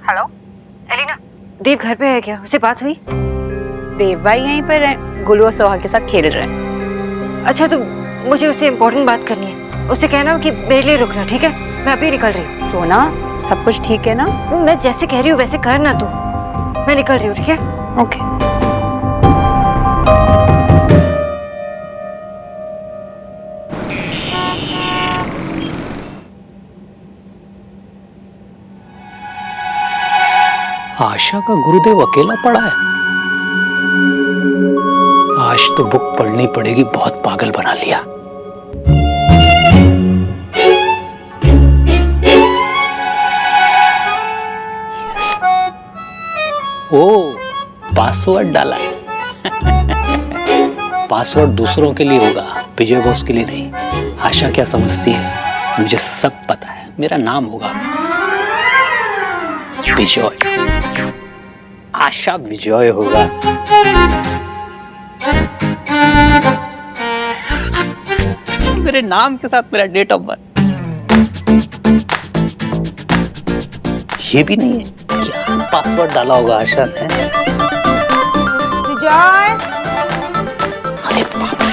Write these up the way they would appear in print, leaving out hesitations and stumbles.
Hello Elina, देव घर पे है क्या? उससे बात हुई? देव भाई यहीं पर गुलू और सोहा के साथ खेल रहे हैं। अच्छा, तो मुझे उससे इम्पोर्टेंट बात करनी है। उससे कहना कि मेरे लिए रुकना, ठीक है? मैं अभी निकल रही हूँ। सोना, सब कुछ ठीक है ना? मैं जैसे कह रही हूँ वैसे करना तू। मैं निकल रही हूँ, ठीक है? ओके। आशा का गुरुदेव अकेला पड़ा है। आज तो बुक पढ़नी पड़ेगी, बहुत पागल बना लिया। ओ, पासवर्ड डाला है। पासवर्ड दूसरों के लिए होगा, विजय बॉस के लिए नहीं। आशा क्या समझती है, मुझे सब पता है। मेरा नाम होगा विजय, आशा विजय होगा। मेरे नाम के साथ मेरा डेट ऑफ बर्थ ये भी नहीं है। क्या पासवर्ड डाला होगा आशा ने? विजय, अरे बाप रे।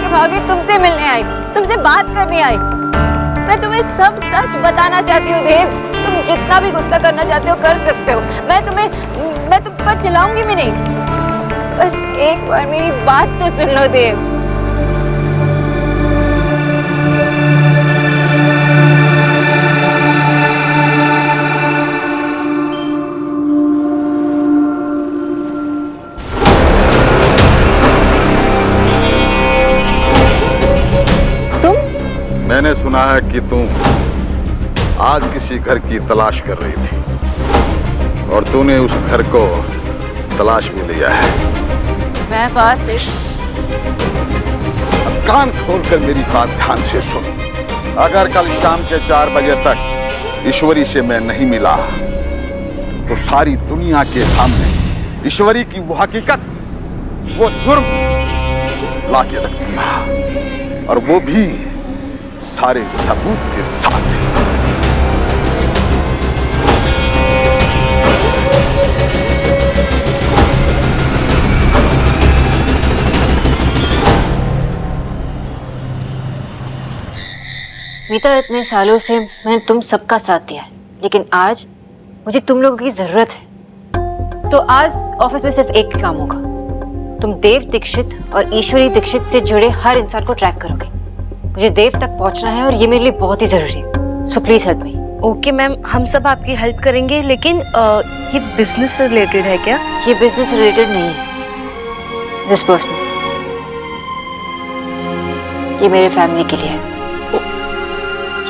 भागे तुमसे मिलने आई, तुमसे बात करने आई। मैं तुम्हें सब सच बताना चाहती हूँ देव। तुम जितना भी गुस्सा करना चाहते हो कर सकते हो। मैं तुम पर चिल्लाऊंगी भी नहीं। बस एक बार मेरी बात तो सुन लो देव। मैंने सुना है कि तुम आज किसी घर की तलाश कर रही थी और तूने उस घर को तलाश भी लिया है। मैं बात से अब कान खोलकर मेरी बात ध्यान से सुन। अगर कल शाम के 4 बजे तक ईश्वरी से मैं नहीं मिला तो सारी दुनिया के सामने ईश्वरी की वो हकीकत, वो जुर्म लाके रख दूंगा, और वो भी सारे सबूत के साथ। मीता, इतने सालों से मैंने तुम सबका साथ दिया है, लेकिन आज मुझे तुम लोगों की जरूरत है। तो आज ऑफिस में सिर्फ एक काम होगा। तुम देव दीक्षित और ईश्वरी दीक्षित से जुड़े हर इंसान को ट्रैक करोगे। मुझे देव तक पहुंचना है और ये मेरे लिए बहुत ही जरूरी है। So please help me. Okay ma'am, हम सब आपकी हेल्प करेंगे, लेकिन ये बिजनेस रिलेटेड है क्या? ये बिजनेस रिलेटेड नहीं है। दिस पर्सन, ये मेरे फैमिली के लिए है।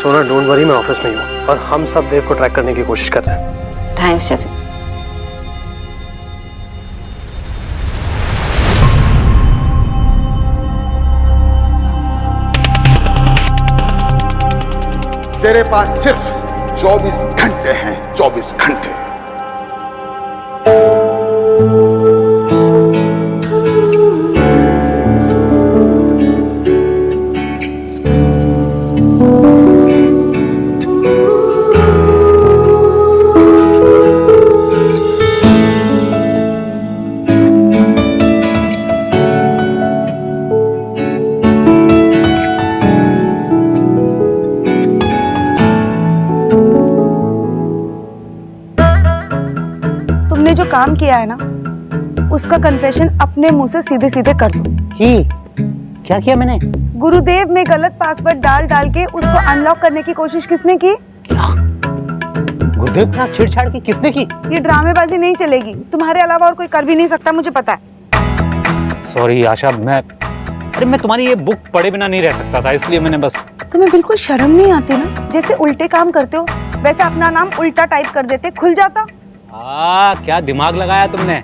सोना, डोंट वरी, मैं ऑफिस में ही हूँ और हम सब देव को ट्रैक करने की कोशिश कर रहे हैं। थैंक्स जतिन। तेरे पास सिर्फ 24 घंटे हैं, 24 घंटे। जो काम किया है ना, उसका कन्फेशन अपने मुंह से सीधे सीधे कर दो। क्या किया मैंने? गुरुदेव में गलत पासवर्ड डाल डाल के उसको अनलॉक करने की कोशिश किसने की? क्या? गुरुदेव के साथ छेड़छाड़ की किसने की? ये ड्रामेबाजी नहीं चलेगी। तुम्हारे अलावा और कोई कर भी नहीं सकता, मुझे पता है। सॉरी आशा, मैं तुम्हारी ये बुक पढ़े बिना नहीं रह सकता था, इसलिए मैंने बस। तुम्हें बिल्कुल शर्म नहीं आती ना? जैसे उल्टे काम करते हो। वैसे अपना नाम उल्टा टाइप कर देते, खुल जाता। क्या दिमाग लगाया तुमने।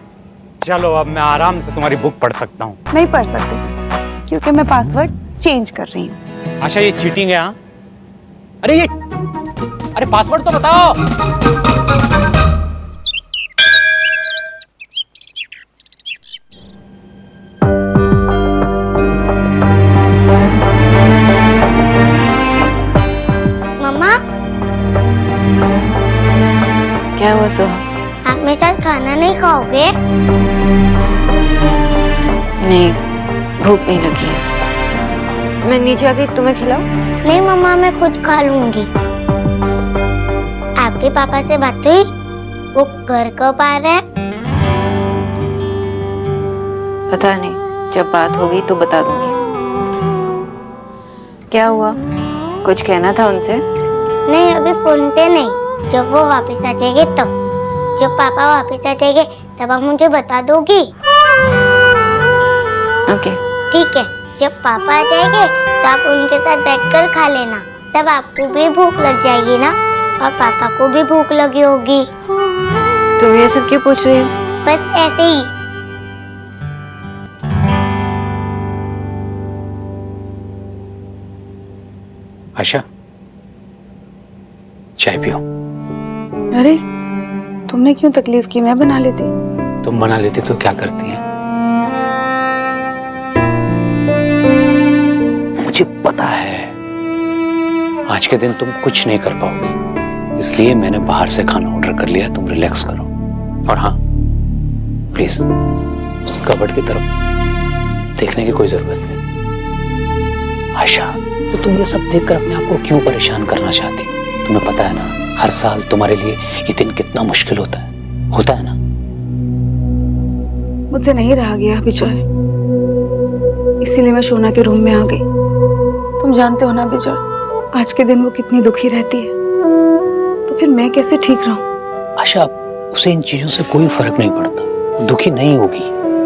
चलो अब मैं आराम से तुम्हारी बुक पढ़ सकता हूँ। नहीं पढ़ सकते क्योंकि मैं पासवर्ड चेंज कर रही हूँ। आशा ये चीटिंग है। हाँ अरे पासवर्ड तो बताओ। मम्मा, क्या हुआ सोहा? आप मेरे साथ खाना नहीं खाओगे? नहीं, भूख नहीं लगी है। मैं नीचे आके तुम्हें खिलाऊं? नहीं मम्मा, मैं खुद खा लूंगी। आपके पापा से बात हुई? वो घर कब आ रहे हैं? पता नहीं, जब बात होगी तो बता दूंगी। क्या हुआ, कुछ कहना था उनसे? नहीं, अभी फोन पे नहीं। जब वो वापस आ जाएंगे तब। जब पापा वापस आ जाएंगे तब आप मुझे बता दोगी? ओके। ठीक है, जब पापा आ जाएंगे तो आप उनके साथ बैठकर खा लेना। तब आपको भी भूख लग जाएगी ना, और पापा को भी भूख लगी होगी। तुम ये सब क्यों पूछ रही हो? बस ऐसे ही। आशा, चाय पियो। अरे तुमने क्यों तकलीफ की, मैं बना लेती। तुम बना लेती तो क्या करती है? मुझे पता है आज के दिन तुम कुछ नहीं कर पाओगी, इसलिए मैंने बाहर से खाना ऑर्डर कर लिया। तुम रिलैक्स करो। और हाँ, प्लीज उस कबर्ड की तरफ देखने की कोई जरूरत नहीं। आशा, तो तुम ये सब देखकर अपने आप को क्यों परेशान करना चाहती हो? तुम्हें पता है ना, हर साल तुम्हारे लिए ये दिन कितना मुश्किल होता है ना? मुझसे नहीं रहा गया विजय, इसीलिए मैं शोना के रूम में आ गई। तुम जानते हो ना विजय, आज के दिन वो कितनी दुखी रहती है, तो फिर मैं कैसे ठीक रहूं? आशा, उसे इन चीजों से कोई फर्क नहीं पड़ता। दुखी नहीं होगी,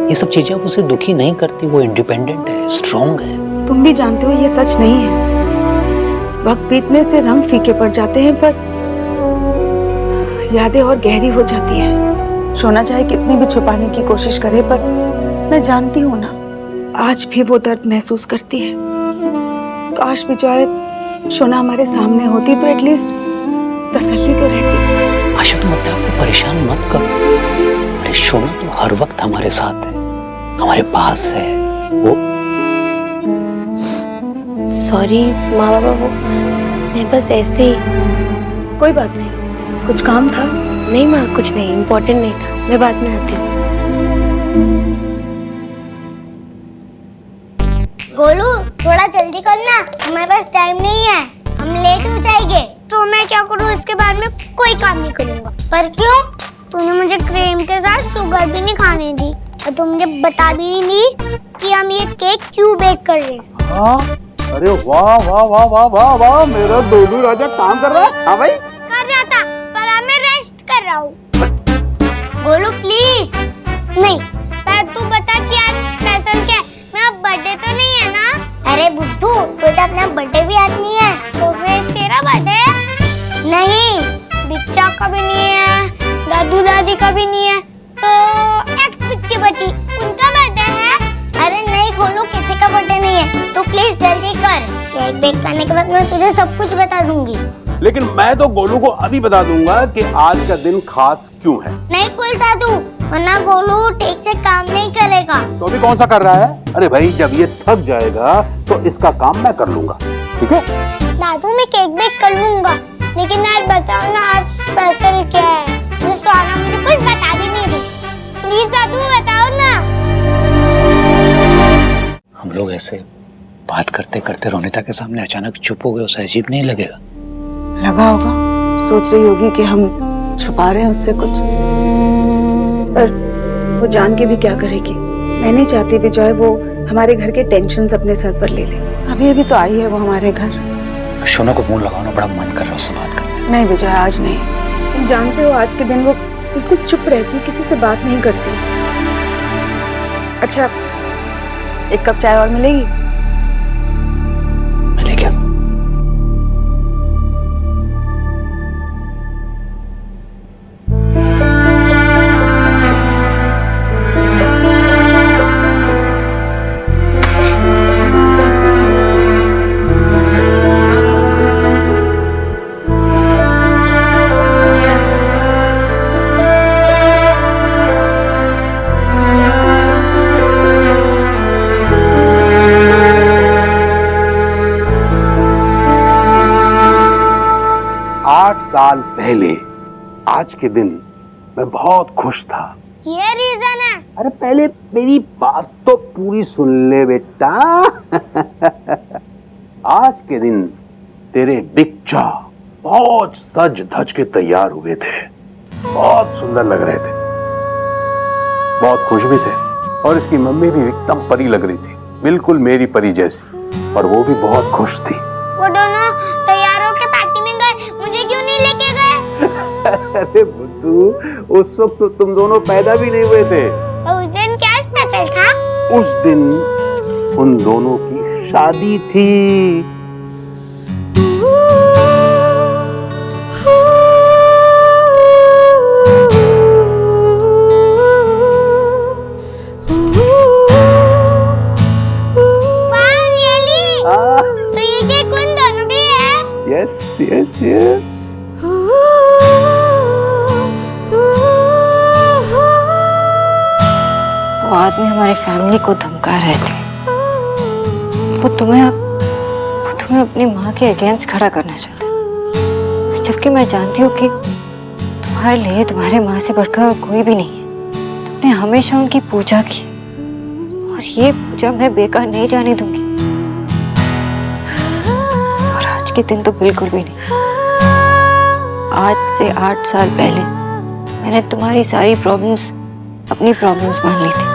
ये सब चीजें उसे दुखी नहीं करती। वो इंडिपेंडेंट है, स्ट्रांग है। तुम भी जानते हो ये सच नहीं है। वक्त बीतने से रंग फीके पड़ जाते हैं, पर यादें और गहरी हो जाती हैं। शोना चाहे कितनी भी छुपाने की कोशिश करे, पर मैं जानती हूँ ना, आज भी वो दर्द महसूस करती है। काश विजय शोना हमारे सामने होती तो एटलीस्ट तसल्ली तो रहती। आशा, तुम अपने आप को परेशान मत करो। अरे शोना तो हर वक्त हमारे साथ है, हमारे पास है। वो सॉरी माँ बाबा, वो मैं बस ऐसे ही। कोई बात नहीं, कुछ काम था? नहीं माँ, कुछ नहीं, इम्पोर्टेंट नहीं था। मैं बाद में आती हूँ। गोलू, थोड़ा जल्दी करना, हमारे पास टाइम नहीं है, हम लेट हो जाएंगे। तो मैं क्या करूँ, इसके बाद में कोई काम नहीं करूँगा। पर क्यों? तूने मुझे क्रीम के साथ शुगर भी नहीं खाने दी, और तुम मुझे बता भी नहीं दी कि हम ये केक क्यों बेक कर रहे हैं। हाँ? अरे वाह वाह वाह वाह वाह वाह, मेरा दोनों राजा काम कर रहा है। हाँ भाई, कर रहा था, पर अब मैं रेस्ट कर रहा हूँ। गोलू प्लीज। नहीं, पर तू बता कि आज स्पेशल क्या है? मेरा बर्थडे तो नहीं है ना? अरे बुद्धू, तुझे अपना बर्थडे भी याद नहीं है? तो फिर तेरा बर्थडे? नहीं, बिच्चा का भी नहीं है, दादू दादी का भी नहीं है, तो एक पिच्ची बची, उनका बर्थडे है। अरे नहीं गोलू, किसी का बर्थडे नहीं है, तो प्लीज जल्दी कर। केक बेक करने के बाद मैं तुझे सब कुछ बता दूंगी। लेकिन मैं तो गोलू को अभी बता दूंगा कि आज का दिन खास क्यों है। नहीं कुल दादू, वरना गोलू ठीक से काम नहीं करेगा। तो अभी कौन सा कर रहा है? अरे भाई, जब ये थक जाएगा तो इसका काम मैं कर लूंगा, ठीक है? दादू मैं केक बेक कर लूंगा, लेकिन आज बताओ ना, आज स्पेशल क्या है? ये सोना मुझे कुछ बता भी नहीं रही। प्लीज दादू बताओ ना। हम लोग ऐसे बात करते करते रोनिता के सामने अचानक चुप हो गए, उसे अजीब नहीं लगेगा? लगा होगा, सोच रही होगी कि हम छुपा रहे हैं उससे कुछ, पर वो जान के भी क्या करेगी। मैं नहीं चाहती विजय वो हमारे घर के टेंशन्स अपने सर पर ले ले। अभी अभी तो आई है वो हमारे घर। शोना को फोन लगाना बड़ा मन कर रहा है उससे बात करने। नहीं विजय, आज नहीं। तुम जानते हो आज के दिन वो बिल्कुल चुप रहती, किसी से बात नहीं करती। अच्छा, एक कप चाय और मिलेगी? मिलेगी। 8 साल पहले आज के दिन मैं बहुत खुश था। ये रीजन है। अरे पहले मेरी बात तो पूरी सुन ले बेटा। आज के दिन तेरे बिच्चा बहुत सज धज के तैयार हुए थे, बहुत सुंदर लग रहे थे, बहुत खुश भी थे। और इसकी मम्मी भी एकदम परी लग रही थी, बिल्कुल मेरी परी जैसी, और वो भी बहुत खुश थी। वो दोनों तैयार होके पार्टी में गए, मुझे क्यों नहीं लेके गए? अरे बुद्धू, उस वक्त तो तुम दोनों पैदा भी नहीं हुए थे। उस दिन क्या स्पेशल था? उस दिन उन दोनों की शादी थी। तो ये केक उन दोनों भी है? Yes yes yes. वो आदमी हमारी फैमिली को धमका रहे थे। वो तुम्हें अपनी माँ के अगेंस्ट खड़ा करना चाहता है, जबकि मैं जानती हूँ कि तुम्हारे लिए तुम्हारे माँ से बढ़कर और कोई भी नहीं है। तुमने हमेशा उनकी पूजा की, और ये पूजा मैं बेकार नहीं जाने दूंगी। और आज के दिन तो बिल्कुल भी नहीं। आज से 8 साल पहले मैंने तुम्हारी सारी प्रॉब्लम्स अपनी प्रॉब्लम्स मान ली थी।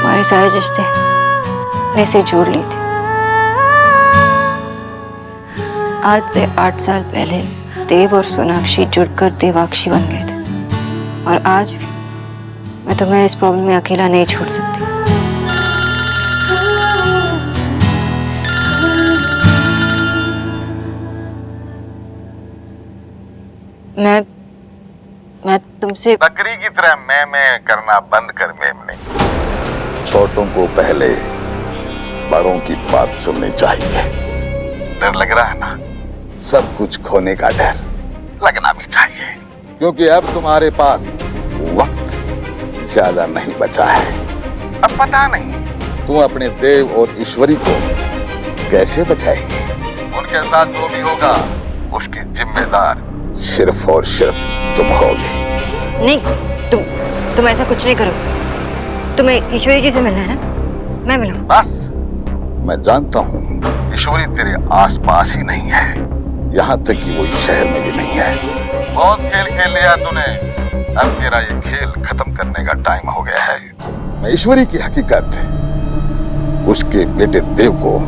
हमारे सारे रिश्ते अपने से जोड़ ली थी। आज से 8 साल पहले देव और सोनाक्षी जुड़कर देवाक्षी बन गए थे, और आज भी मैं तुम्हें इस प्रॉब्लम में अकेला नहीं छोड़ सकती। मैं तुमसे बकरी की तरह मैं करना बंद कर मेमने। छोटों को पहले बड़ों की बात सुननी चाहिए। डर लग रहा है ना? सब कुछ खोने का डर लगना भी चाहिए, क्योंकि अब तुम्हारे पास वक्त ज्यादा नहीं बचा है। अब पता नहीं तुम अपने देव और ईश्वरी को कैसे बचाएगी। उनके साथ जो भी होगा उसकी जिम्मेदार सिर्फ और सिर्फ तुम होगे। नहीं, तुम ऐसा कुछ नहीं करो। तुम्हें ईश्वरी जी से मिलना है ना? मैं मिलूं। बस मैं जानता हूँ ईश्वरी तेरे आसपास ही नहीं है, यहाँ तक कि वो शहर में भी नहीं है। बहुत खेल खेल लिया तूने, अब तेरा ये खेल खत्म करने का टाइम हो गया है। मैं ईश्वरी की हकीकत उसके बेटे देव को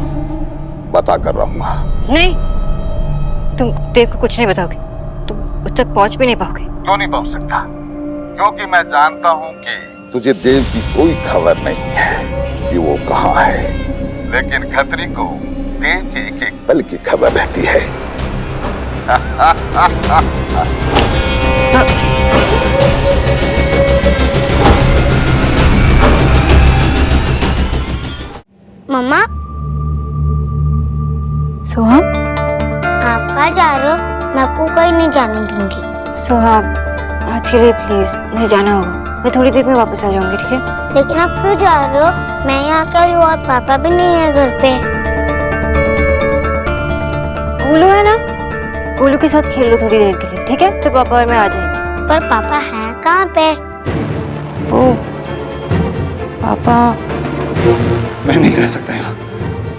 बता कर रहूंगा। नहीं, तुम देव को कुछ नहीं बताओगे। तुम उस तक पहुंच भी नहीं पाओगे। क्यों नहीं पहुंच सकता? क्योंकि मैं जानता हूँ कि तुझे देव की कोई खबर नहीं है कि वो कहाँ है, लेकिन खतरी को देव के एक एक पल की खबर रहती है। मम्मा, सोहा, आप कहाँ जा रहे हो? मैं आपको कहीं नहीं जाने दूंगी। सोहा, आज के लिए प्लीज मुझे जाना होगा। मैं थोड़ी देर में वापस आ जाऊंगी, ठीक है? लेकिन आप क्यों जा रहे हो? मैं यहाँ अकेली हूँ और पापा भी नहीं है घर पे। गोलू है ना, गोलू के साथ खेल लो थोड़ी देर के लिए, ठीक है? फिर पापा और मैं आ जाएंगे। पर पापा है कहाँ पे? वो पापा, मैं नहीं रह सकता यहाँ।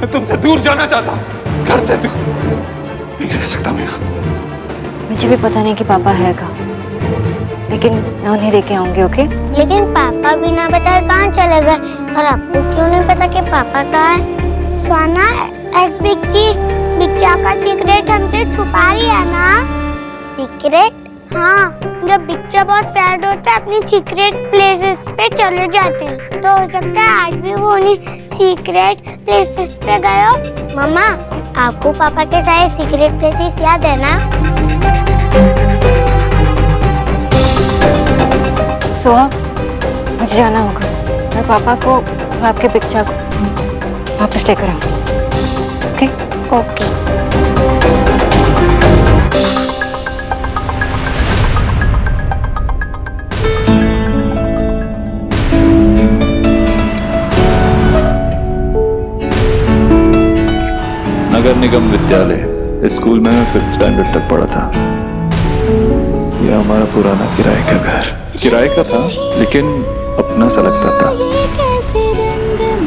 मैं तुमसे दूर जाना चाहता हूँ, इस घर से दूर नहीं रह सकता मैं यहाँ। मुझे भी पता नहीं कि पापा है कहाँ, लेकिन मैं उन्हें लेके आऊंगी, ओके? लेकिन पापा बिना बताए कहाँ चले गए? और आपको क्यों नहीं पता कि पापा कहाँ है? स्वाना, एक्स बिच्चा का सीक्रेट हमसे छुपा रही है ना? सीक्रेट? हाँ, जब बिच्चा बहुत सैड होता है अपनी सीक्रेट प्लेसेस पे चले जाते हैं, तो हो सकता है आज भी वो उन्हीं सीक्रेट प्लेसेस पे गए हो। मम्मा, आपको पापा के सारे सीक्रेट प्लेसेस याद है ना? सोहा, मुझे जाना होगा। मैं पापा को और आपके बिच्चा को वापस लेकर आऊंगी, ओके? ओके। नगर निगम विद्यालय इस स्कूल में मैं 5th स्टैंडर्ड तक पढ़ा था। यह हमारा पुराना किराए का घर, किराए का था लेकिन अपना सा लगता था।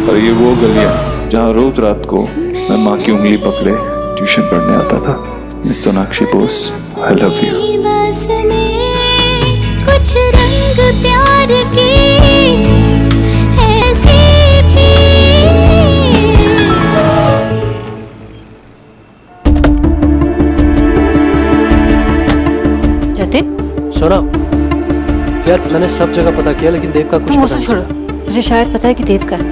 और ये वो गलियां जहाँ रोज रात को मैं माँ की उंगली पकड़े ट्यूशन पढ़ने आता था। Miss Sonakshi Bose, I love you. कुछ रंग प्यार के ऐसे भी। जतिन, सोना, यार मैंने सब जगह पता किया लेकिन देव का कुछ तुम पता उसे नहीं छोड़ो, मुझे शायद पता है कि देव का है।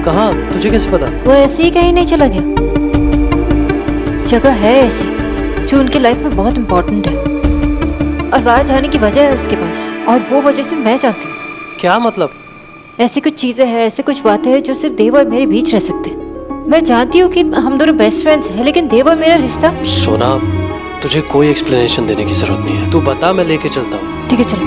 कहाँ? तुझे कैसे पता? वो ऐसे ही कहीं नहीं चला गया। जगह है ऐसी जो उनकी लाइफ में बहुत इम्पोर्टेंट है और वहाँ जाने की वजह है उसके पास, और वो वजह से मैं जानती हूँ। क्या मतलब? ऐसी कुछ चीजें हैं, ऐसी कुछ बातें हैं जो सिर्फ देव और मेरे बीच रह सकते हैं। मैं जानती हूँ कि हम दोनों बेस्ट फ्रेंड्स हैं, लेकिन देव और मेरा रिश्ता। सोना, तुझे कोई एक्सप्लेनेशन देने की जरूरत नहीं है। तू बता, मैं लेके चलता हूँ। ठीक है, चलो।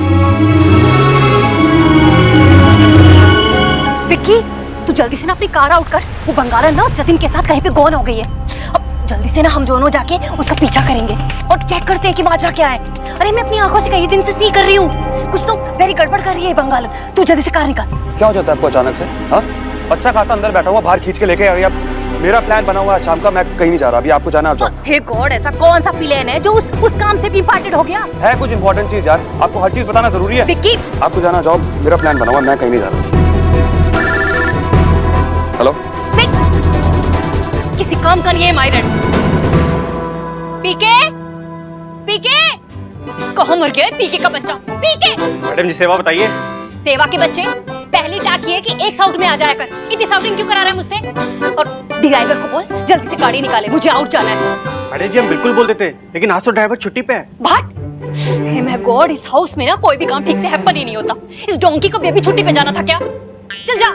विक्की, तू जल्दी से ना अपनी कार आउट कर। वो बंगाला ना जतिन के साथ कहीं पे गॉन हो गई है। अब जल्दी से ना हम दोनों जाके उसका पीछा करेंगे और चेक करते हैं कि माजरा क्या है। अरे मैं अपनी आंखों से कई दिन से सी कर रही हूँ, कुछ तो वेरी गड़बड़ कर रही है बंगाल। तू जल्दी से कार निकाल। क्या हो जाता है आपको अचानक से? हाँ, बच्चा खासा अंदर बैठा हुआ, बाहर खींच के लेके आ रही है। मेरा प्लान बना हुआ है शाम का, मैं कहीं नहीं जा रहा। अभी आपको जाना, आप जाओ। हे गॉड, ऐसा कौन सा प्लान है जो उस काम से डिपार्टेड हो गया है? कुछ इंपॉर्टेंट चीज यार, आपको हर चीज बताना जरूरी है। विक्की, आपको जाना, जाओ। मेरा प्लान बना हुआ, मैं कहीं नहीं जा रहा। हेलो, किसी काम का नहीं है मायरन। पीके, पीके, कहाँ मर गया पीके का बच्चा? पीके। मैडम जी सेवा बताइए। सेवा के बच्चे, पहली टाक ये कि एक साउट में आ जाया कर। इतनी साउटिंग क्यों करा रहा है मुझसे? और ड्राइवर को बोल जल्दी से गाड़ी निकाले, मुझे आउट जाना है। मैडम जी हम बिल्कुल बोल देते, लेकिन आज तो ड्राइवर छुट्टी पे है। भाट, हे माय गॉड, इस हाउस में ना कोई भी काम ठीक से हैपन ही नहीं होता। इस डोंकी को भी छुट्टी पे जाना था क्या? चल जा,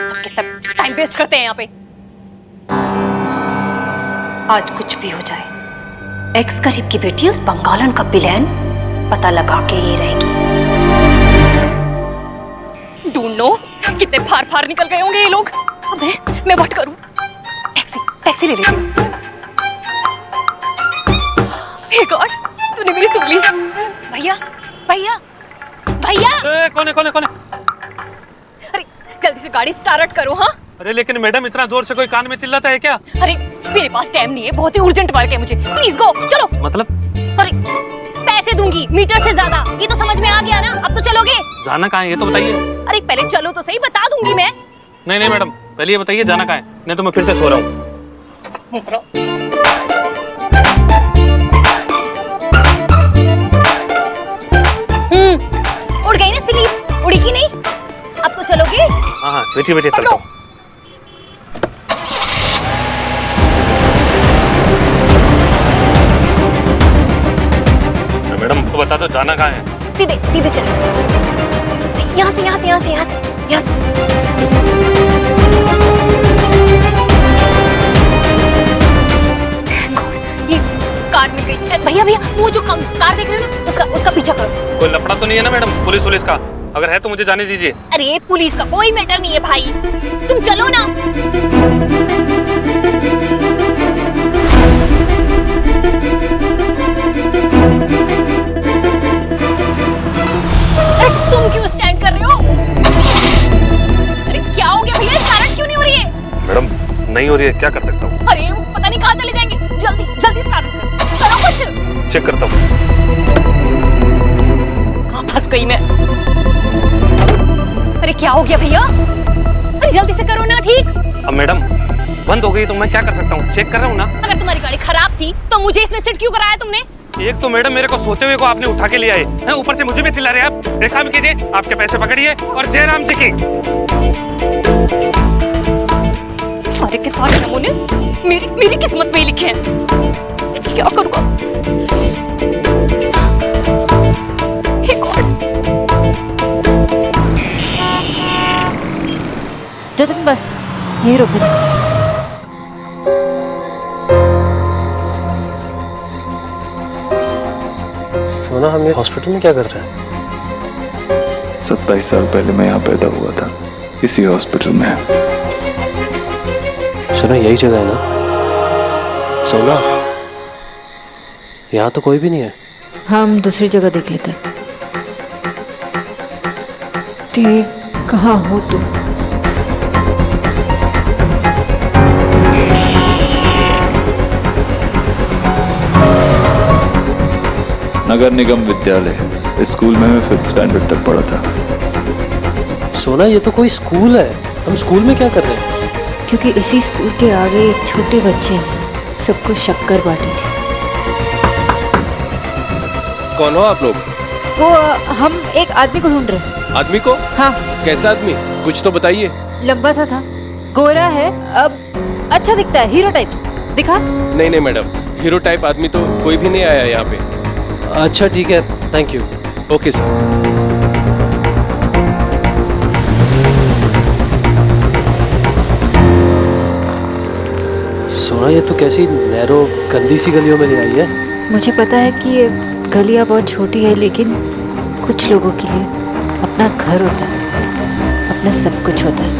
सबके सब टाइम वेस्ट करते हैं यहाँ पे। आज कुछ भी हो जाए, एक्स करीब की बेटी उस बंगालन का प्लान पता लगा के ही रहेगी। ढूंढो, कितने फार फार निकल गए होंगे ये लोग। अब मैं व्हाट करूं? टैक्सी ले लेती हूँ। हे गॉड, तूने मेरी सुन ली। भैया, भैया, भैया। कौन है? अरे जल्दी से गाड़ी स्टार्ट करो। हाँ, अरे लेकिन मैडम इतना जोर से कोई कान में चिल्लाता है क्या? अरे मेरे पास टाइम नहीं है, बहुत ही अर्जेंट वर्क है मुझे। प्लीज गो, चलो। मतलब? अरे पैसे दूंगी मीटर से ज्यादा, ये तो समझ में आ गया ना? अब तो चलोगे? जाना कहाँ है ये तो बताइए। अरे पहले चलो तो सही, बता दूंगी मैं। नहीं मैडम, पहले ये बताइए जाना कहाँ है, नहीं तो मैं फिर से सो रहा हूँ। उड़ गई ना स्लीप, उड़ी की नहीं? अब तो चलोगे? हाँ, बैठिए चलता हूँ। मैडम तो बता दो जाना कहाँ है? सीधे सीधे चलो, यहाँ से। ये कार मिल गई। भैया, वो जो कार देख रहे हो ना, उसका पीछा करो। कोई लफड़ा तो नहीं है ना मैडम? पुलिस का? अगर है तो मुझे जाने दीजिए। अरे पुलिस का कोई मैटर नहीं है भाई, तुम चलो ना। अरे तुम क्यों स्टैंड कर रहे हो? अरे क्या हो गया भैया, स्टार्ट क्यों नहीं हो रही है? मैडम नहीं हो रही है, क्या कर सकता हूँ? अरे पता नहीं कहाँ चले जाएंगे। जल्दी स्टार्ट करो कुछ। चेक करता हूँ। कहाँ फंस गई मैं? अरे क्या हो गया भैया? अरे जल्दी से करो ना। ठीक, अब मैडम बंद हो गई तो मैं क्या कर सकता हूँ? चेक कर रहा हूँ ना। अगर तुम्हारी गाड़ी खराब थी तो मुझे इसमें सीट क्यों कराया तुमने? एक तो मैडम मेरे को सोते हुए को आपने उठा के ले आए हैं, ऊपर से मुझे भी चिल्ला रहे हैं आप। देखा भी कीजिए, आपके पैसे पकड़िए और जयराम जी की। सारे के सारे नमूने मेरी किस्मत में ही लिखे हैं। क्या करूँगा? हे गॉड। जतिन बस यही रुक गए। सोना, हम ये हॉस्पिटल में क्या कर रहे हैं? 27 साल पहले मैं यहाँ पैदा हुआ था, इसी हॉस्पिटल में। सोना, यही जगह है ना? सोना, यहाँ तो कोई भी नहीं है। हाँ, हम दूसरी जगह देख लेते हैं। देव, कहाँ हो तुम? नगर निगम विद्यालय, इस स्कूल में मैं 5th स्टैंडर्ड तक पढ़ा था। सोना, ये तो कोई स्कूल है। हम स्कूल में क्या कर रहे हैं? क्योंकि इसी स्कूल के आगे एक छोटे बच्चे ने सबको शक्कर बांटी थी। कौन हो आप लोग? वो हम एक आदमी को ढूंढ रहे हैं। आदमी को? हाँ। कैसा आदमी? कुछ तो बताइए। लंबा सा था, गोरा है, अब अच्छा दिखता है, हीरो टाइप्स। दिखा? नहीं मैडम, हीरो टाइप आदमी तो कोई भी नहीं आया यहाँ पे। अच्छा ठीक है, थैंक यू। Okay sir. सोना, ये तो कैसी नैरो गंदी सी गलियों में ले आई है। मुझे पता है कि ये गलियां बहुत छोटी है, लेकिन कुछ लोगों के लिए अपना घर होता है, अपना सब कुछ होता है।